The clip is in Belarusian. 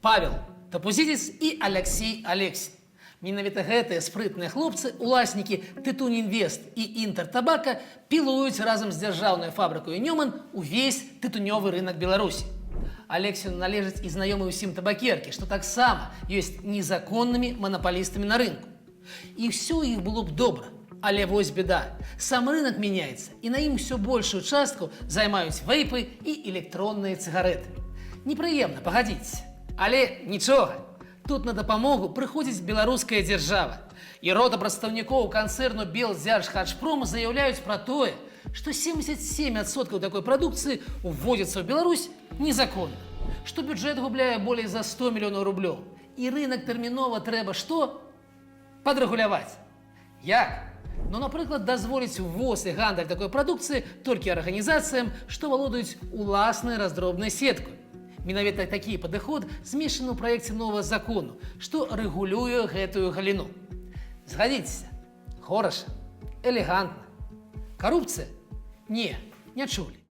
Павел Тапузидис и Алексей Алексин. Менавіта гэтыя спрытныя хлопцы, уласнікі Тытунінвест і Інтертабака пілуюць разам з дзяржаўнай фабрыкай Нёман увесь тытунёвы рынок Беларусі. Алексину належаць і знаёмыя ўсім табакеркі, што таксама ёсць незаконнымі манапалістамі на рынку. І ўсё іх было б добра. Але вось беда. Сам рынок мяняецца, і на ім усё большую частку займаюць вейпы і электронныя цыгарэты. Непрыемна, пагадзіцеся. Але нічога. Тут на дапамогу прыходзіць беларуская дзяржава. І рота прадстаўнікоў канцэрну Белзяржхачпром заяўляюць пра тое, што 77% такой прадукцыі уводзіцца ў Беларусь незаконна, што бюджэт губляе болей за 100 мільёнаў рублёў. І рынок тэрмінова трэба што? Падрэгуляваць. Як? Ну, напрыклад, дазволіць увоз і гандаль такой прадукцыі толькі арганізацыям, што валодаюць уласнай раздробнай сеткай. Менавіта такі падыход змешчаны ў праекце новага закону, што рэгулюе гэтую галіну. Згадзіцеся, хораша, элегантна. Карупцыя? Не чулі.